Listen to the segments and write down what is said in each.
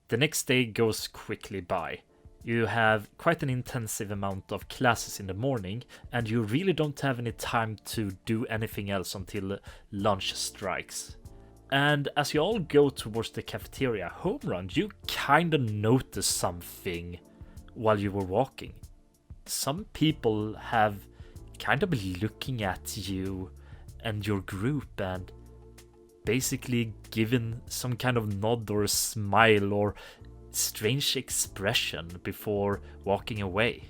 The next day goes quickly by. You have quite an intensive amount of classes in the morning, and you really don't have any time to do anything else until lunch strikes. And as you all go towards the cafeteria home run, you kinda notice something while you were walking. Some people have kind of been looking at you and your group and basically given some kind of nod or a smile or strange expression before walking away.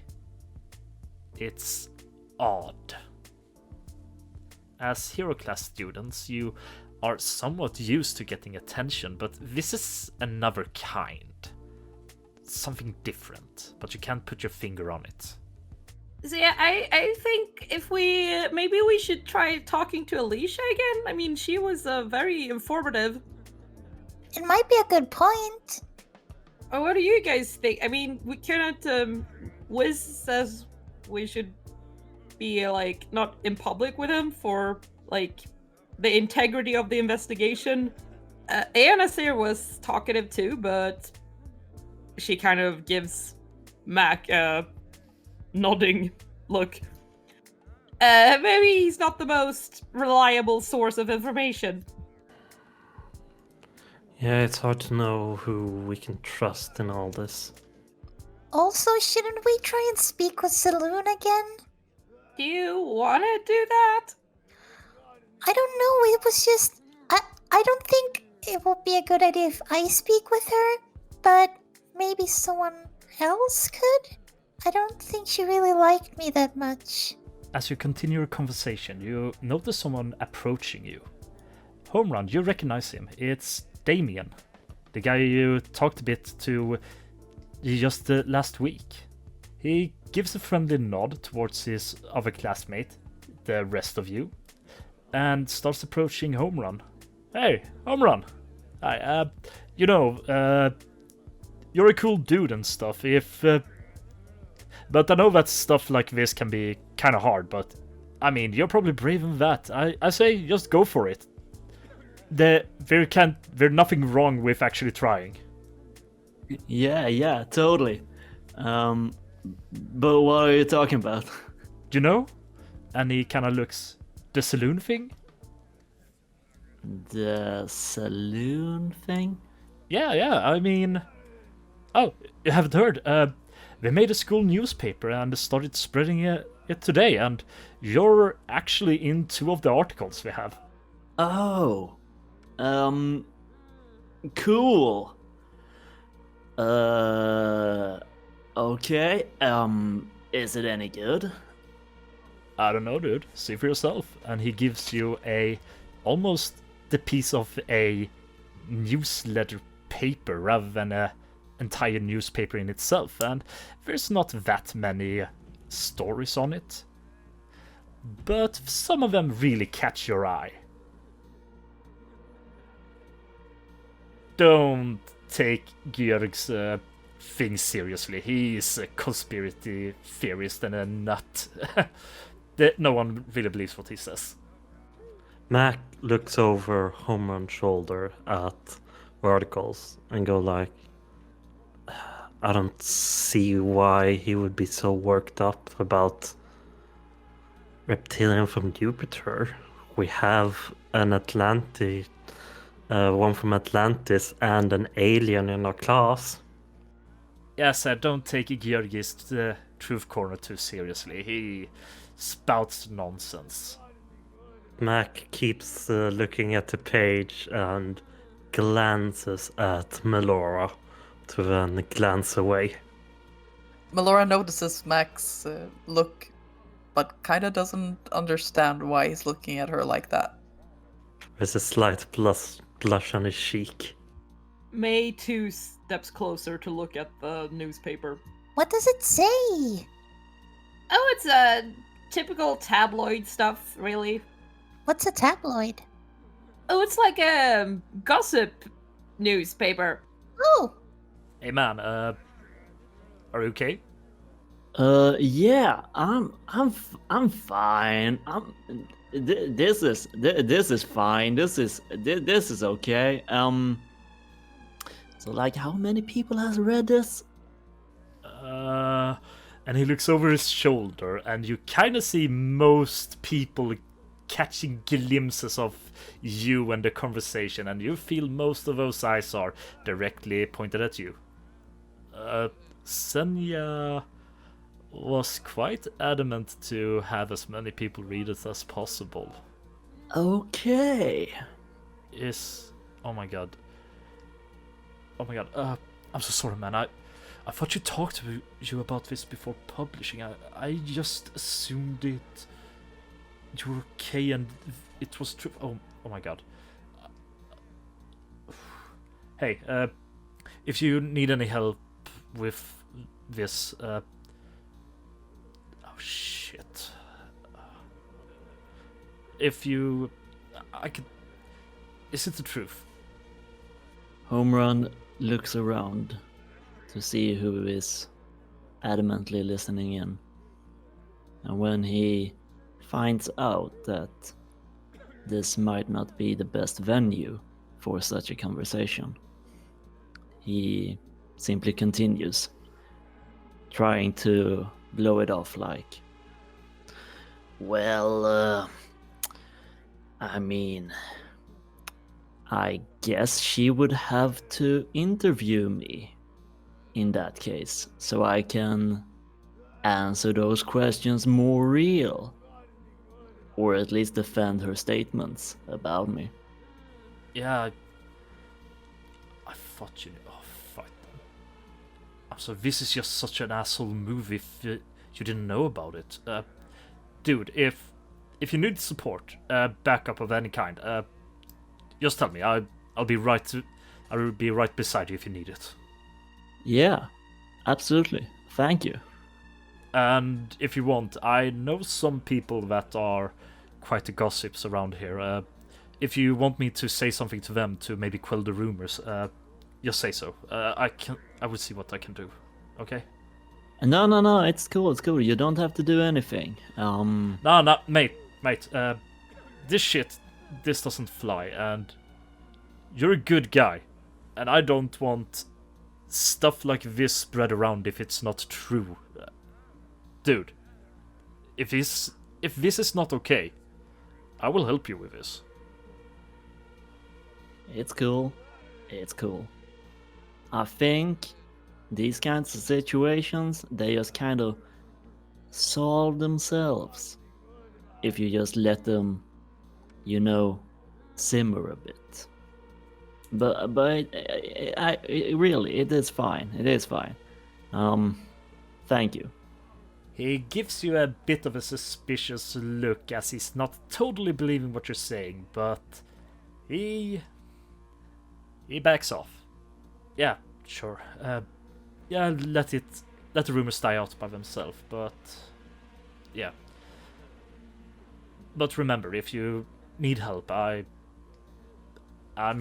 It's odd. As hero class students, you are somewhat used to getting attention, but this is another kind. Something different, but you can't put your finger on it. So yeah, I think if maybe we should try talking to Alicia again. I mean, she was very informative. It might be a good point. Oh, what do you guys think? I mean, we cannot. Wiz says we should be like not in public with him for like the integrity of the investigation. Anasir was talkative too, but she kind of gives Mac a nodding look. Maybe he's not the most reliable source of information. Yeah, it's hard to know who we can trust in all this. Also, shouldn't we try and speak with Saloon again? Do you want to do that? I don't know, it was just... I don't think it would be a good idea if I speak with her, but maybe someone else could? I don't think she really liked me that much. As you continue your conversation, you notice someone approaching you. Home run, you recognize him. It's Damien, the guy you talked a bit to just last week. He gives a friendly nod towards his other classmate, the rest of you, and starts approaching Home Run. Hey, Home Run! Hi, you're a cool dude and stuff, but I know that stuff like this can be kinda hard, but I mean, you're probably brave in that. I say just go for it. There's nothing wrong with actually trying. Yeah, totally. But what are you talking about? You know? And he kinda looks... The saloon thing? The saloon thing? Yeah, I mean... Oh, you haven't heard? They made a school newspaper and started spreading it today, and you're actually in 2 of the articles we have. Oh. Cool. Okay. Is it any good? I don't know, dude. See for yourself. And he gives you almost the piece of a newsletter paper rather than a entire newspaper in itself, and there's not that many stories on it, but some of them really catch your eye. Don't take Georg's thing seriously. He's a conspiracy theorist and a nut. No one really believes what he says. Mac looks over Home Run's shoulder at articles and go like, I don't see why he would be so worked up about reptilian from Jupiter. We have an Atlantic, one from Atlantis, and an alien in our class. Yes, I don't take Georgis truth corner too seriously. He spouts nonsense. Mac keeps looking at the page and glances at Melora to then glance away. Melora notices Mac's look, but kinda doesn't understand why he's looking at her like that. There's a slight blush on his cheek. May 2 steps closer to look at the newspaper. What does it say? Oh, it's a typical tabloid stuff, really. What's a tabloid? Oh, it's like a gossip newspaper. Oh! Hey man, are you okay? Yeah, I'm fine. This is fine. This is okay. So, like, how many people has read this? And he looks over his shoulder, and you kind of see most people catching glimpses of you and the conversation, and you feel most of those eyes are directly pointed at you. Senja was quite adamant to have as many people read it as possible. Okay. Oh my god. I'm so sorry, man. I thought you talked to you about this before publishing. I just assumed you were okay and it was true. Oh my god. Hey, if you need any help with this, oh shit. Is it the truth? Home Run looks around to see who is adamantly listening in. And when he finds out that this might not be the best venue for such a conversation, he simply continues, trying to blow it off like, well, I mean, I guess she would have to interview me in that case, so I can answer those questions more real. Or at least defend her statements about me. Yeah, I thought you... Oh, fuck. So this is just such an asshole move if you didn't know about it. Dude, if you need support, backup of any kind, just tell me. I'll be right beside you if you need it. Yeah, absolutely. Thank you. And if you want, I know some people that are quite the gossips around here. If you want me to say something to them to maybe quell the rumors, just say so. I will see what I can do. Okay? No, it's cool. You don't have to do anything. No, mate. This doesn't fly, and you're a good guy, and I don't want stuff like this spread around if it's not true. Dude, if this is not okay, I will help you with this. It's cool. I think these kinds of situations, they just kind of solve themselves if you just let them, simmer a bit. But really, it is fine. Thank you. He gives you a bit of a suspicious look as he's not totally believing what you're saying, but he backs off. Yeah, sure. Yeah, let the rumors die out by themselves, but yeah. But remember, if you need help, I'm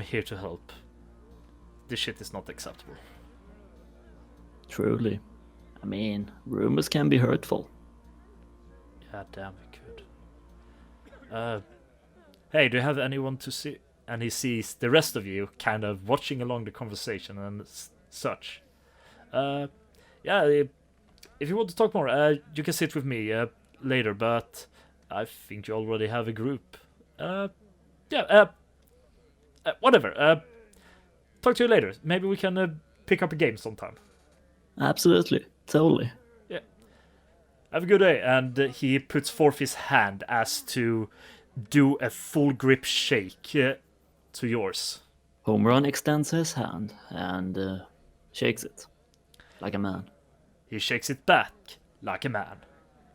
here to help. This shit is not acceptable. Truly. I mean, rumors can be hurtful. Yeah, damn, it could. Hey, do you have anyone to see? And he sees the rest of you kind of watching along the conversation and such. Yeah, if you want to talk more, you can sit with me later, but I think you already have a group. Whatever. Talk to you later. Maybe we can pick up a game sometime. Absolutely. Totally. Yeah. Have a good day. And he puts forth his hand as to do a full grip shake to yours. Home Run extends his hand and shakes it like a man. He shakes it back like a man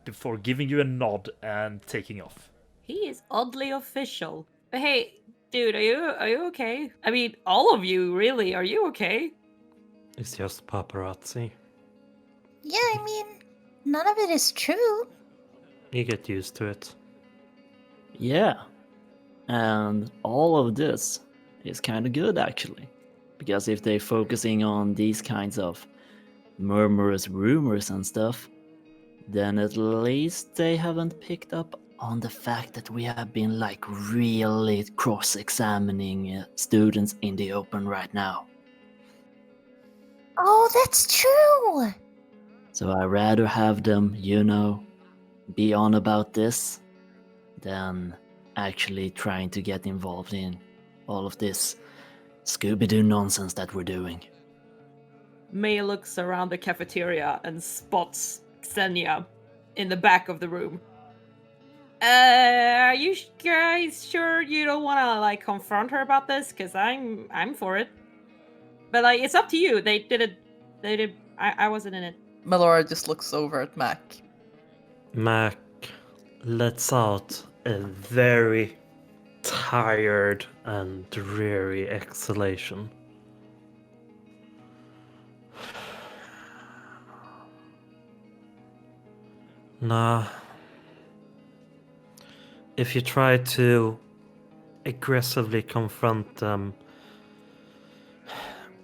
before giving you a nod and taking off. He is oddly official. But hey, dude, are you okay? I mean, all of you, really, are you okay? It's just paparazzi. Yeah, I mean, none of it is true. You get used to it. Yeah. And all of this is kind of good, actually. Because if they're focusing on these kinds of murmurous rumors and stuff, then at least they haven't picked up on the fact that we have been like really cross-examining students in the open right now. Oh, that's true. So I'd rather have them, be on about this than actually trying to get involved in all of this Scooby-Doo nonsense that we're doing. May looks around the cafeteria and spots Xenia in the back of the room. Are you guys sure you don't want to like confront her about this? Cause I'm for it. But like, it's up to you. They did. I wasn't in it. Melora just looks over at Mac. Mac lets out a very tired and dreary exhalation. Nah. If you try to aggressively confront them,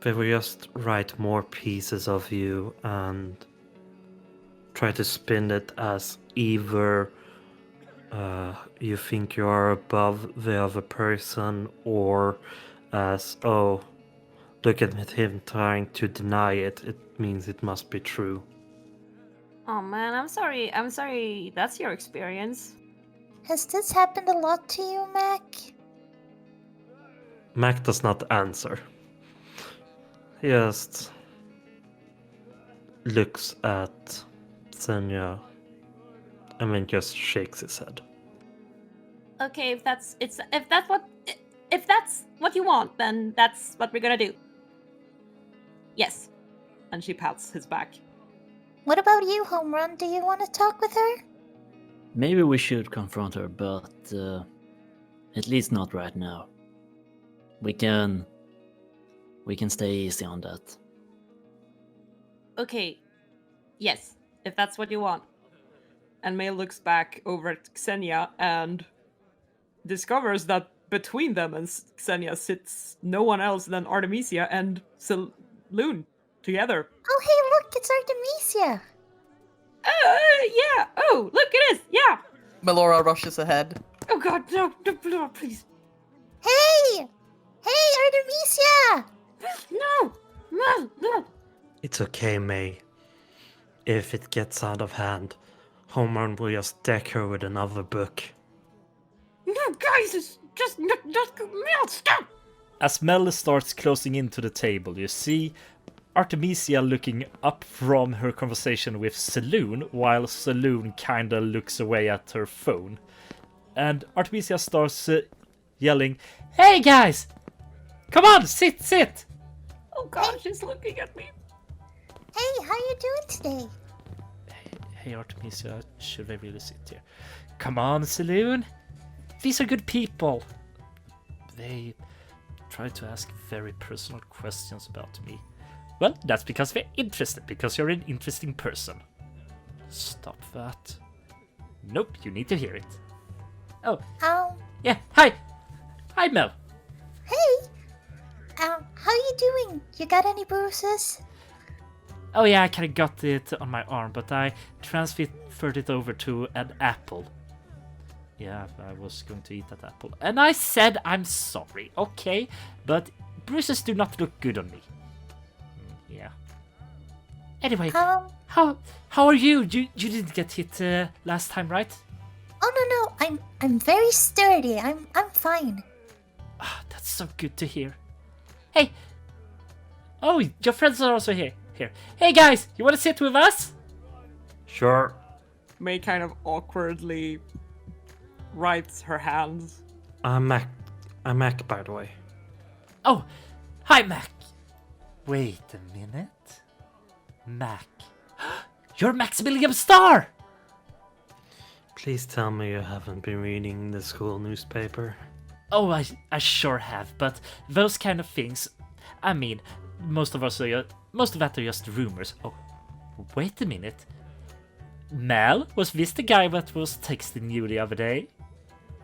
they will just write more pieces of you and try to spin it as either you think you are above the other person, or as, oh, look at him trying to deny it, it means it must be true. Oh man, I'm sorry. I'm sorry. That's your experience. Has this happened a lot to you, Mac? Mac does not answer. He just looks at Xenia and then just shakes his head. Okay, if that's what you want, then that's what we're gonna do. Yes. And she pats his back. What about you, Home Run? Do you want to talk with her? Maybe we should confront her, but at least not right now. We can stay easy on that. Okay. Yes, if that's what you want. And May looks back over at Xenia and discovers that between them and Xenia sits no one else than Artemisia and Saloon together. Oh, hey, look, it's Artemisia. Yeah. Oh, look, it is. Yeah. Melora rushes ahead. Oh God, no, please. Hey! Hey, Artemisia! No. It's okay, May. If it gets out of hand, Homer will just deck her with another book. No, guys, it's just Mel, stop. As Mel starts closing into the table, you see Artemisia looking up from her conversation with Saloon, while Saloon kinda looks away at her phone. And Artemisia starts yelling, "Hey guys! Come on, sit! Oh God, she's looking at me. Hey, how you doing today? Hey Artemisia, should I really sit here? Come on, Saloon! These are good people! They try to ask very personal questions about me. Well, that's because they're interested, because you're an interesting person. Stop that. Nope, you need to hear it. Oh, yeah, hi! Hi, Mel! Hey! How you doing? You got any bruises? Oh yeah, I kinda got it on my arm, but I transferred it over to an apple. Yeah, I was going to eat that apple. And I said I'm sorry, okay? But bruises do not look good on me. Yeah. Anyway, how are you? You didn't get hit last time, right? Oh no, I'm very sturdy. I'm fine. Ah, that's so good to hear. Hey! Oh, your friends are also here. Hey guys, you wanna sit with us? Sure. May kind of awkwardly writes her hands. I'm Mac, by the way. Oh, hi Mac. Wait a minute. Mac. You're Maximilian Star! Please tell me you haven't been reading the school newspaper. Oh, I sure have, but those kind of things, I mean, most of that are just rumors. Oh, wait a minute. Mel, was this the guy that was texting you the other day?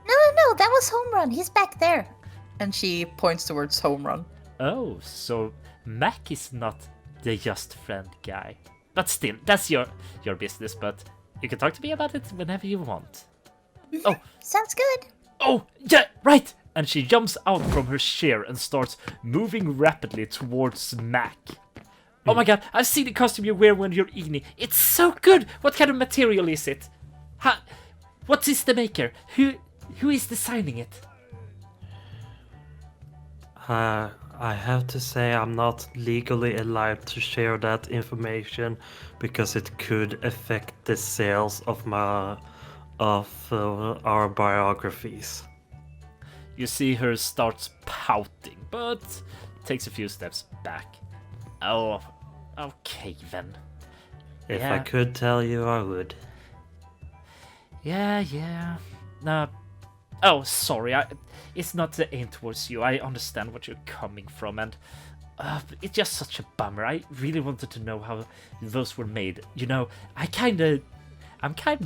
No, that was Home Run. He's back there. And she points towards Home Run. Oh, so Mac is not the just friend guy. But still, that's your business, but you can talk to me about it whenever you want. Oh, Sounds good. oh, yeah, right! And she jumps out from her chair and starts moving rapidly towards Mac. Oh my god, I've seen the costume you wear when you're eating. It's so good! What kind of material is it? What is the maker? Who is designing it? I have to say I'm not legally allowed to share that information because it could affect the sales of our biographies. You see her starts pouting, but takes a few steps back. Oh, okay then. If Yeah. I could tell you, I would. Yeah. Nah. Oh, sorry. It's not the aim towards you. I understand what you're coming from, and it's just such a bummer. I really wanted to know how those were made. You know, I'm kind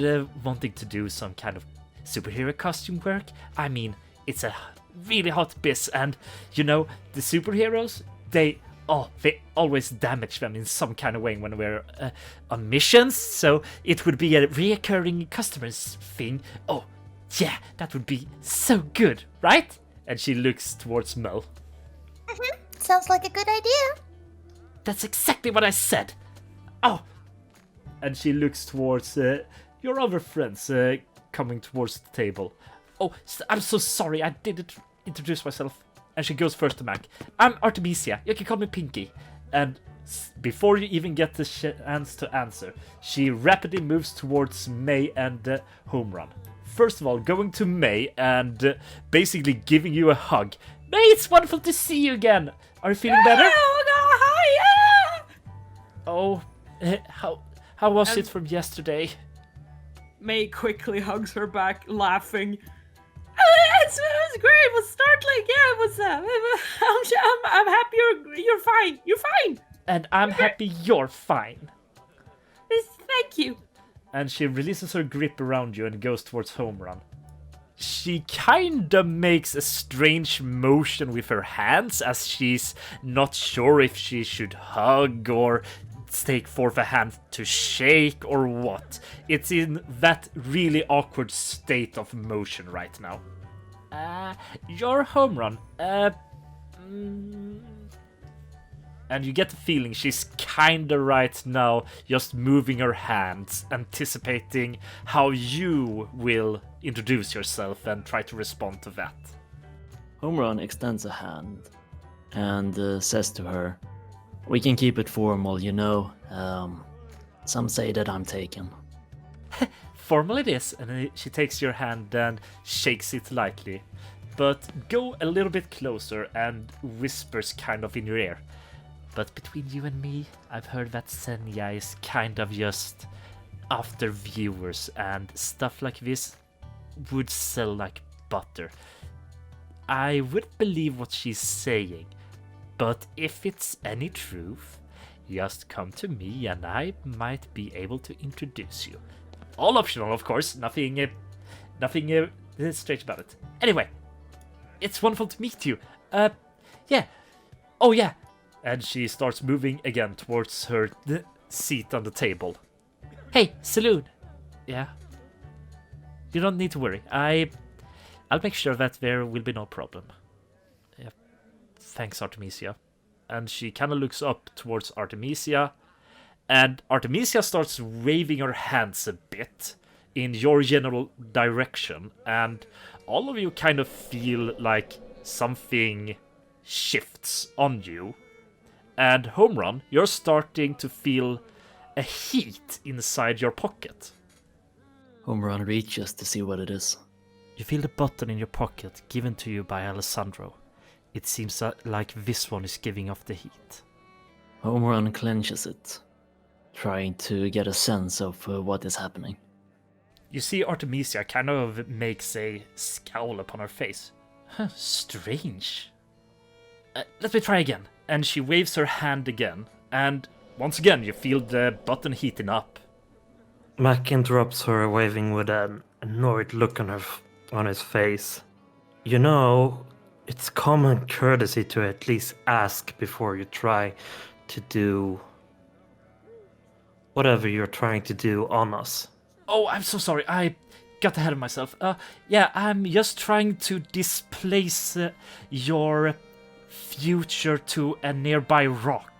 of wanting to do some kind of superhero costume work. I mean, it's a really hot biz, and you know, the superheroes, they always damage them in some kind of way when we're on missions, so it would be a reoccurring customers thing. Oh, yeah, that would be so good, right? And she looks towards Mel. Sounds like a good idea. That's exactly what I said. Oh, and she looks towards your other friends coming towards the table. Oh, I'm so sorry, I didn't introduce myself. And she goes first to Mac. I'm Artemisia. You can call me Pinky. And before you even get the chance to answer, she rapidly moves towards May and Home Run. First of all, going to May and basically giving you a hug. May, it's wonderful to see you again. Are you feeling better? Hi! Oh, how was it from yesterday? May quickly hugs her back, laughing. It was great. It was startling. Yeah, it was. I'm happy you're fine. You're fine. And I'm happy you're fine. Thank you. And she releases her grip around you and goes towards Home Run. She kinda makes a strange motion with her hands as she's not sure if she should hug or take forth a hand to shake or what. It's in that really awkward state of motion right now. Your Home Run. And you get the feeling she's kinda right now just moving her hands, anticipating how you will introduce yourself and try to respond to that. Home Run extends a hand and says to her, "We can keep it formal, you know. Some say that I'm taken." Formal it is, and she takes your hand and shakes it lightly. But go a little bit closer and whispers kind of in your ear. But between you and me, I've heard that Senya is kind of just after viewers, and stuff like this would sell like butter. I would believe what she's saying, but if it's any truth, just come to me and I might be able to introduce you. All optional, of course, nothing strange about it. Anyway, it's wonderful to meet you. Yeah. Oh, yeah. And she starts moving again towards her seat on the table. Hey, Saloon. Yeah. You don't need to worry. I'll make sure that there will be no problem. Yeah. Thanks, Artemisia. And she kind of looks up towards Artemisia. And Artemisia starts waving her hands a bit in your general direction. And all of you kind of feel like something shifts on you. And Home Run, you're starting to feel a heat inside your pocket. Home Run reaches to see what it is. You feel the button in your pocket given to you by Alessandro. It seems like this one is giving off the heat. Home Run clenches it, trying to get a sense of what is happening. You see Artemisia kind of makes a scowl upon her face. Huh, strange. Let me try again. And she waves her hand again, and once again you feel the button heating up. Mac interrupts her, waving with an annoyed look on his face. You know, it's common courtesy to at least ask before you try to do whatever you're trying to do on us. Oh, I'm so sorry. I got ahead of myself. Yeah, I'm just trying to displace your future to a nearby rock.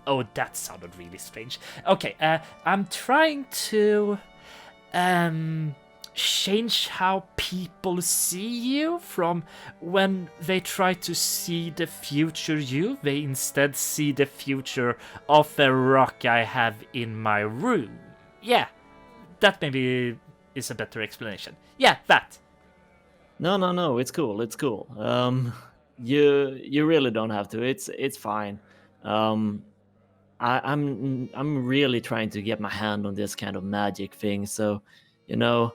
Oh, that sounded really strange. Okay, I'm trying to change how people see you. From when they try to see the future you, they instead see the future of a rock I have in my room. Yeah, that maybe is a better explanation. Yeah, that. No, it's cool. It's cool. You really don't have to. It's fine. I'm really trying to get my hand on this kind of magic thing. So, you know,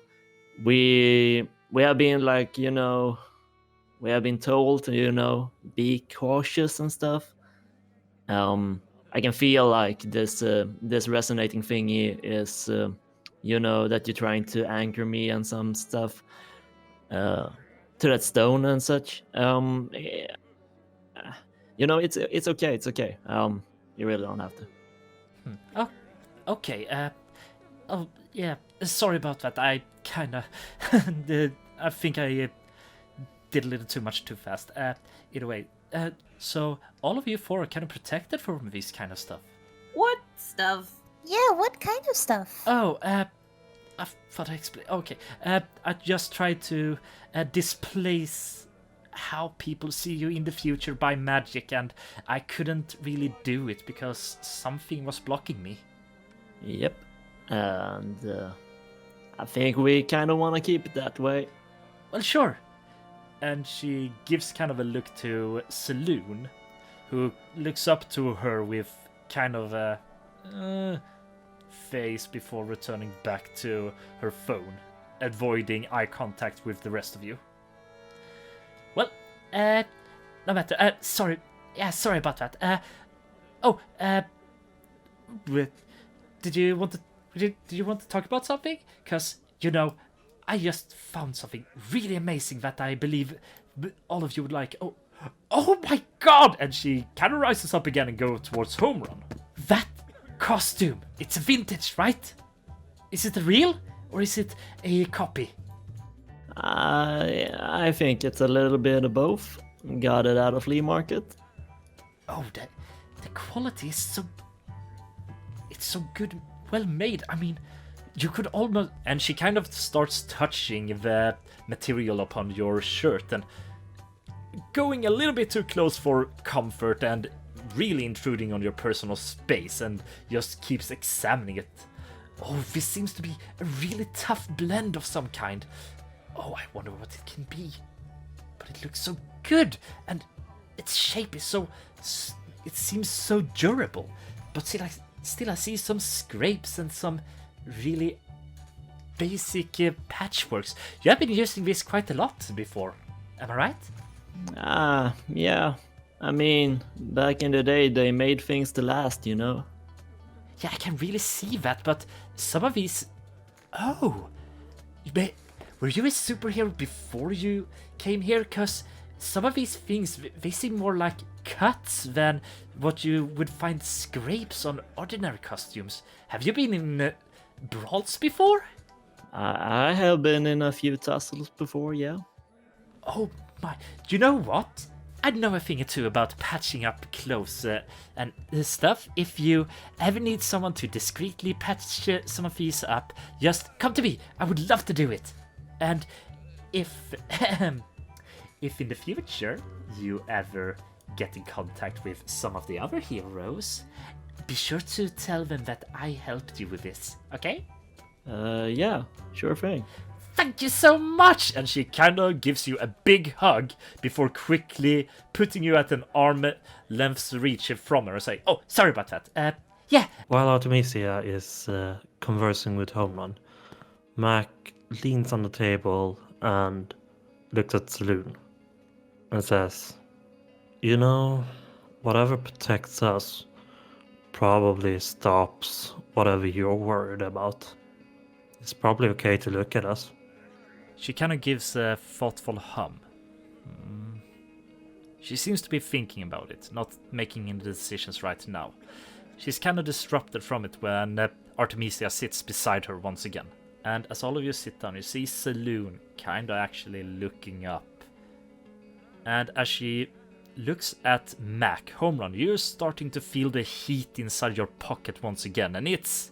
we have been like, we have been told to, be cautious and stuff. I can feel like this resonating thingy is, that you're trying to anchor me and some stuff to that stone and such. It's okay. It's okay. You really don't have to. Oh, okay. Oh, yeah. Sorry about that. I kinda, I think I did a little too much too fast. Either way. So all of you four are kind of protected from this kind of stuff. What stuff? Yeah, what kind of stuff? Oh, I thought I explained. Okay. I just tried to displace how people see you in the future by magic, and I couldn't really do it because something was blocking me. Yep. And I think we kind of want to keep it that way. Well, sure. And she gives kind of a look to Saloon, who looks up to her with kind of a face before returning back to her phone, avoiding eye contact with the rest of you. Well, no matter. Sorry. Yeah, sorry about that. Did you want to talk about something? Because, I just found something really amazing that I believe all of you would like. Oh my god! And she kind of rises up again and goes towards Home Run. That costume, it's vintage, right? Is it real or is it a copy? I think it's a little bit of both. Got it out of flea market. Oh, the quality is it's so good, well made. I mean, you could almost... And she kind of starts touching the material upon your shirt and going a little bit too close for comfort and really intruding on your personal space, and just keeps examining it. Oh, this seems to be a really tough blend of some kind. Oh, I wonder what it can be. But it looks so good, and its shape is it seems so durable. But still I see some scrapes and some really basic patchworks. You have been using this quite a lot before, am I right? Yeah. I mean, back in the day, they made things to last, Yeah, I can really see that, but some of these... Oh! Were you a superhero before you came here? Because some of these things, they seem more like cuts than what you would find scrapes on ordinary costumes. Have you been in brawls before? I have been in a few tussles before, yeah. Oh my, you know what? I know a thing or two about patching up clothes and stuff. If you ever need someone to discreetly patch some of these up, just come to me. I would love to do it. And if in the future you ever get in contact with some of the other heroes, be sure to tell them that I helped you with this, okay? Yeah, sure thing. Thank you so much! And she kind of gives you a big hug before quickly putting you at an arm length's reach from her and say, oh, sorry about that. Yeah. While Artemisia is conversing with Homerun, Mac leans on the table and looks at Saloon and says, whatever protects us probably stops whatever you're worried about. It's probably okay to look at us. She kind of gives a thoughtful hum. She seems to be thinking about it, not making any decisions right now. She's kind of disrupted from it when Artemisia sits beside her once again. And as all of you sit down, you see Saloon kind of actually looking up. And as she looks at Mac. Home run, you're starting to feel the heat inside your pocket once again, and it's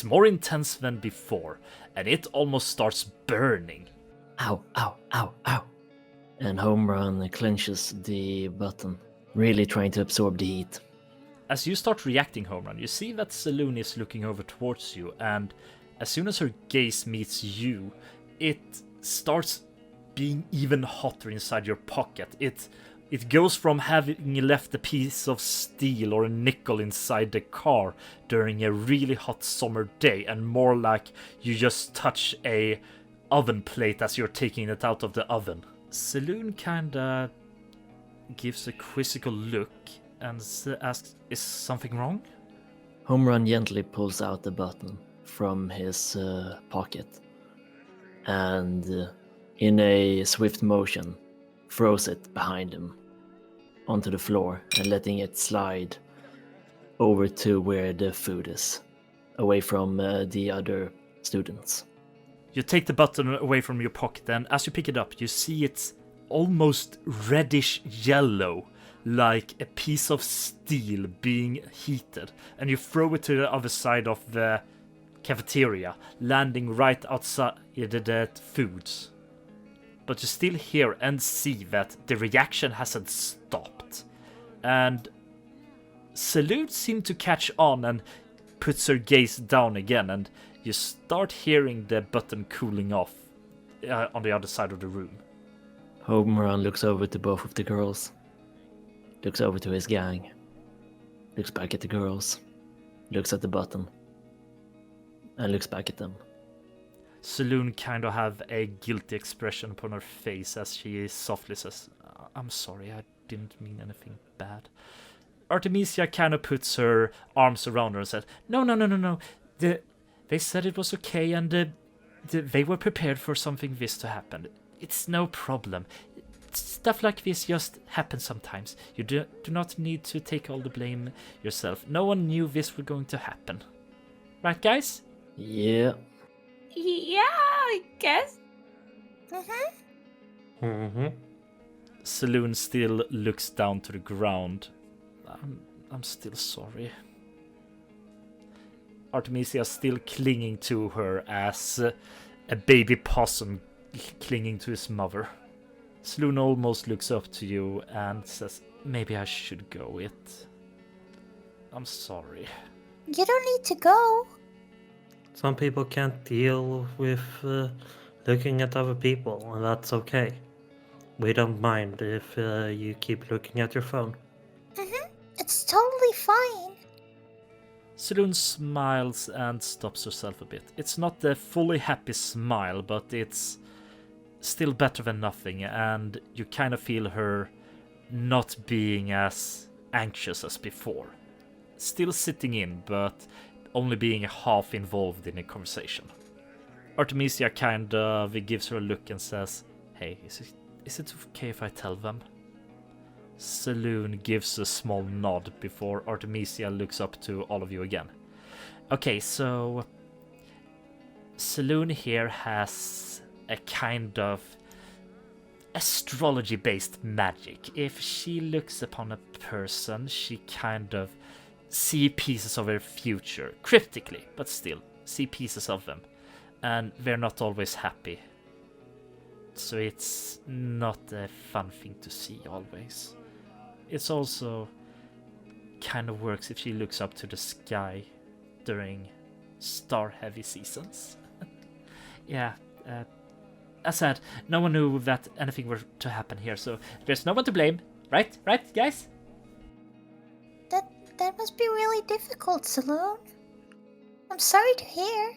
more intense than before, and it almost starts burning. Ow, ow, ow, ow. And Home Run clenches the button, really trying to absorb the heat. As you start reacting, Home Run, you see that Saloon is looking over towards you, and as soon as her gaze meets you, it starts being even hotter inside your pocket. It goes from having left a piece of steel or a nickel inside the car during a really hot summer day, and more like you just touch a oven plate as you're taking it out of the oven. Saloon kinda gives a quizzical look and asks, "Is something wrong?" Home Run gently pulls out the button from his pocket and in a swift motion throws it behind him onto the floor and letting it slide over to where the food is, away from the other students. You take the button away from your pocket, and as you pick it up, you see it's almost reddish yellow, like a piece of steel being heated, and you throw it to the other side of the cafeteria, landing right outside the foods. But you still hear and see that the reaction hasn't stopped. And Salute seems to catch on and puts her gaze down again, and you start hearing the button cooling off on the other side of the room. Home Run looks over to both of the girls, looks over to his gang, looks back at the girls, looks at the button, and looks back at them. Saloon kind of have a guilty expression upon her face as she softly says, "I'm sorry, I didn't mean anything bad." Artemisia kind of puts her arms around her and said, No. They said it was okay, and they were prepared for something this to happen. It's no problem. Stuff like this just happens sometimes. You do not need to take all the blame yourself. No one knew this was going to happen. Right, guys? Yeah. Yeah, I guess. Saloon still looks down to the ground. I'm still sorry. Artemisia still clinging to her as a baby possum clinging to his mother. Saloon almost looks up to you and says, "Maybe I should go. I'm sorry." You don't need to go. Some people can't deal with looking at other people, and that's okay. We don't mind if you keep looking at your phone. It's totally fine. Saloon smiles and stops herself a bit. It's not a fully happy smile, but it's still better than nothing, and you kind of feel her not being as anxious as before. Still sitting in, but only being half involved in a conversation. Artemisia kind of gives her a look and says, "Hey, is it okay if I tell them?" Saloon gives a small nod before Artemisia looks up to all of you again. Okay, so Saloon here has a kind of astrology-based magic. If she looks upon a person, she kind of see pieces of her future, cryptically, but still see pieces of them, and they're not always happy. So it's not a fun thing to see always. It's also kind of works if she looks up to the sky during star-heavy seasons. Yeah, as said, no one knew that anything were to happen here, so there's no one to blame, right? Right, guys? That must be really difficult, Saloon. I'm sorry to hear.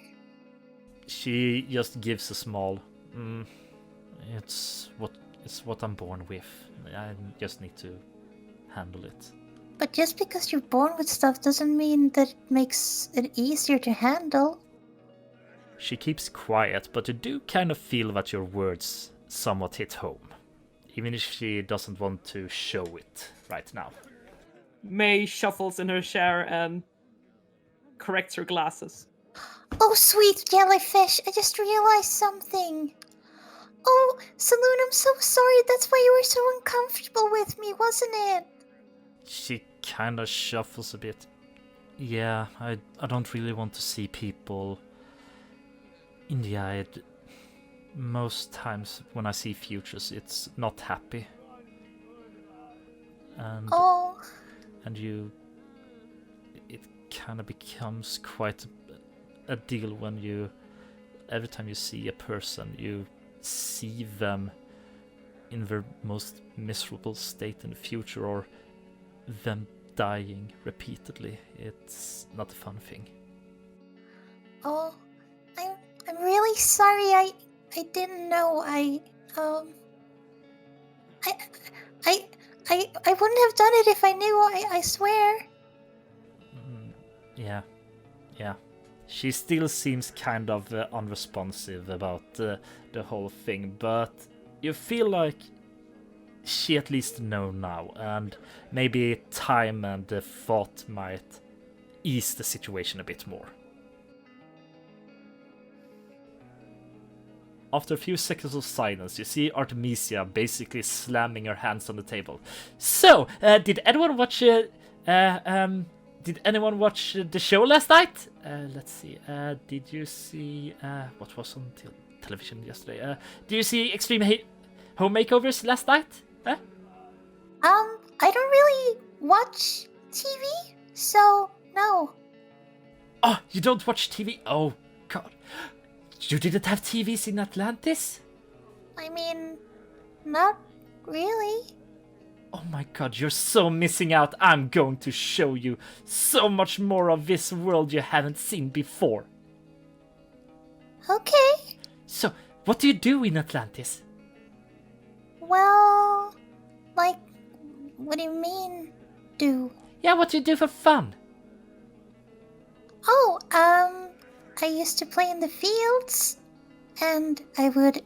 She just gives a small, it's what I'm born with. I just need to handle it. But just because you're born with stuff doesn't mean that it makes it easier to handle. She keeps quiet, but you do kind of feel that your words somewhat hit home, even if she doesn't want to show it right now. May shuffles in her chair and corrects her glasses. Oh, sweet jellyfish, I just realized something. Oh, Saloon, I'm so sorry. That's why you were so uncomfortable with me, wasn't it? She kind of shuffles a bit. Yeah, I don't really want to see people in the eye. Most times when I see futures, it's not happy. And Oh, it kind of becomes quite a deal when every time you see a person, you see them in their most miserable state in the future, or them dying repeatedly. It's not a fun thing. oh, I'm really sorry. I didn't know. I wouldn't have done it if I knew. I swear. Yeah. She still seems kind of unresponsive about the whole thing, but you feel like she at least knows now, and maybe time and thought might ease the situation a bit more. After a few seconds of silence, you see Artemisia basically slamming her hands on the table. So, did anyone watch the show last night? Let's see. Did you see what was on television yesterday? Did you see Extreme Home Makeovers last night? I don't really watch TV, so no. Oh, you don't watch TV? Oh, God. You didn't have TVs in Atlantis? I mean, not really. Oh my God, you're so missing out. I'm going to show you so much more of this world you haven't seen before. Okay. So, what do you do in Atlantis? Well, like, what do you mean, do? Yeah, what do you do for fun? Oh, I used to play in the fields, and I would,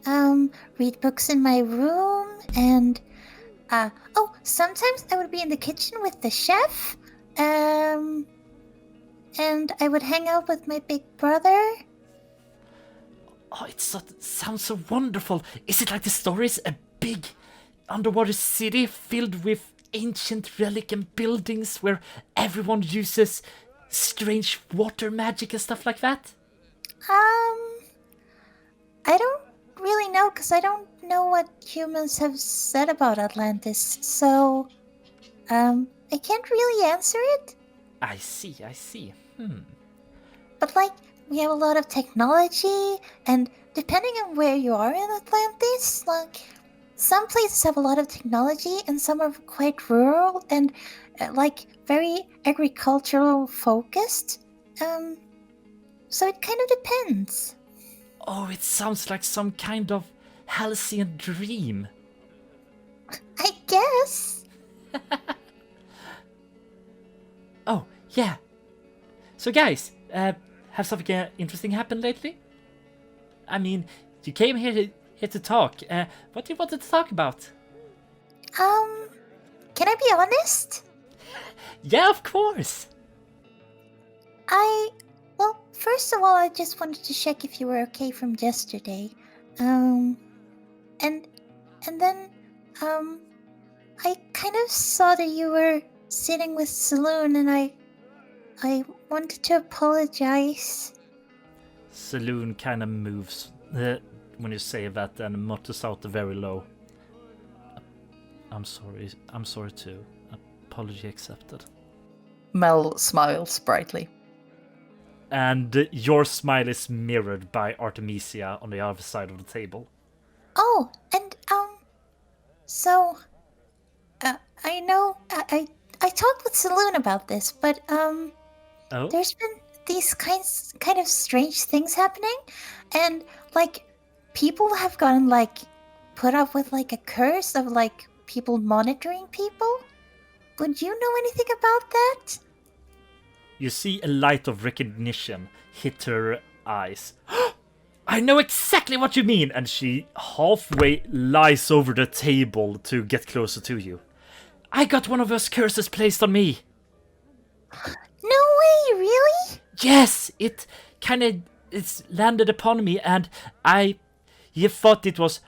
read books in my room, and, sometimes I would be in the kitchen with the chef, and I would hang out with my big brother. Oh, it sounds so wonderful. Is it like the stories? A big underwater city filled with ancient relic and buildings where everyone uses strange water magic and stuff like that? I don't really know, because I don't know what humans have said about Atlantis, so, I can't really answer it. I see. But, like, we have a lot of technology, and depending on where you are in Atlantis, like, some places have a lot of technology, and some are quite rural and, like, very agricultural focused. So it kind of depends. Oh, it sounds like some kind of halcyon dream. I guess. Oh, yeah. So guys, have something interesting happened lately? I mean, you came here to talk. What do you want to talk about? Can I be honest? Yeah, of course. Well, first of all, I just wanted to check if you were okay from yesterday. And then, I kind of saw that you were sitting with Saloon, and I wanted to apologize. Saloon kind of moves when you say that and mutters out very low. I'm sorry too. Apology accepted. Mel smiles brightly. And your smile is mirrored by Artemisia on the other side of the table. Oh, and, so, I know, I talked with Saloon about this, but, Oh? there's been these kind of strange things happening, and, like, people have gotten, like, put up with, like, a curse of, like, people monitoring people. Would you know anything about that? You see a light of recognition hit her eyes. I know exactly what you mean! And she halfway lies over the table to get closer to you. I got one of those curses placed on me! No way, really? Yes! It's landed upon me, and you thought it was,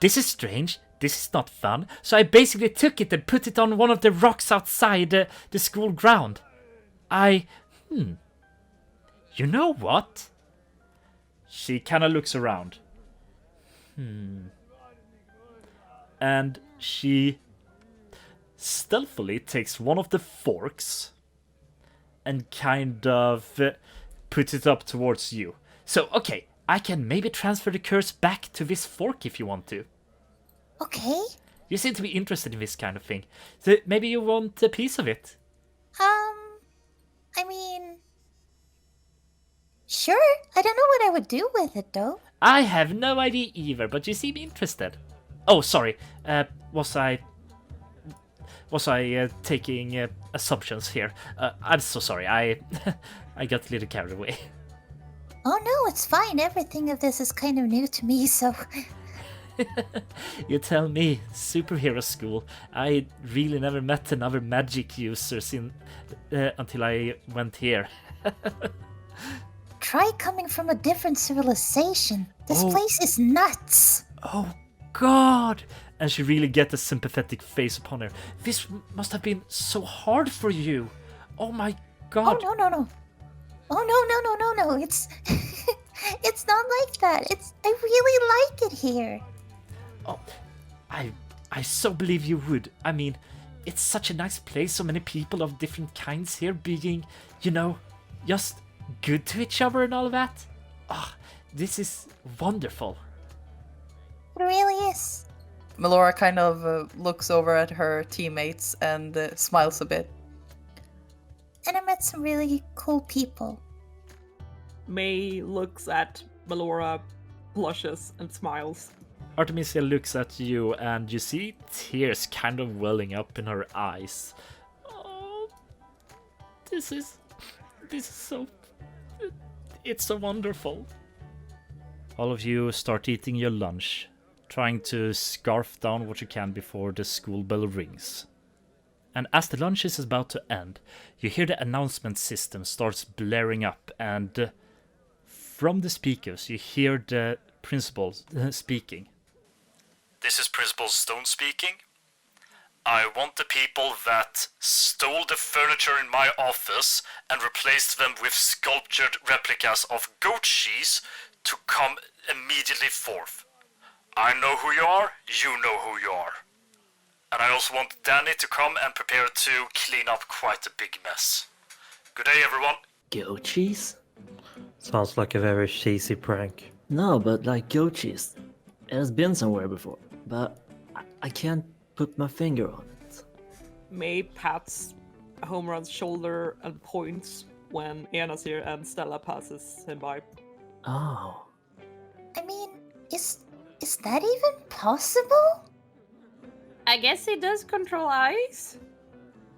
this is strange, this is not fun. So I basically took it and put it on one of the rocks outside the school ground. You know what? She kind of looks around. And she stealthily takes one of the forks and kind of puts it up towards you. So, okay, I can maybe transfer the curse back to this fork if you want to. Okay. You seem to be interested in this kind of thing. So maybe you want a piece of it? I mean... Sure, I don't know what I would do with it, though. I have no idea either, but you seem interested. Oh, sorry. Was I taking assumptions here? I'm so sorry. I got a little carried away. Oh no, it's fine. Everything of this is kind of new to me, so... You tell me, superhero school. I really never met another magic user until I went here. Try coming from a different civilization. This Oh. place is nuts. Oh God! And she really gets a sympathetic face upon her. This must have been so hard for you. Oh my God! Oh no. Oh no. It's it's not like that. I really like it here. Oh, I so believe you would. I mean, it's such a nice place. So many people of different kinds here being, just good to each other and all that. This is wonderful. It really is. Melora kind of looks over at her teammates and smiles a bit. And I met some really cool people. May looks at Melora, blushes, and smiles. Artemisia looks at you and you see tears kind of welling up in her eyes. Oh, this is so... It's so wonderful. All of you start eating your lunch, trying to scarf down what you can before the school bell rings. And as the lunch is about to end, you hear the announcement system starts blaring up, and from the speakers you hear the principal speaking. This is Principal Stone speaking. I want the people that stole the furniture in my office and replaced them with sculptured replicas of goat cheese to come immediately forth. I know who you are, you know who you are. And I also want Danny to come and prepare to clean up quite a big mess. Good day, everyone. Goat cheese? Sounds like a very cheesy prank. No, but like goat cheese. It has been somewhere before, but I can't put my finger on it. May pats Homerun's shoulder and points when Anna's here and Stella passes him by. Oh. I mean, is that even possible? I guess he does control ice.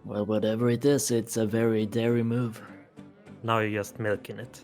Well, whatever it is, it's a very dairy move. Now you're just milking it.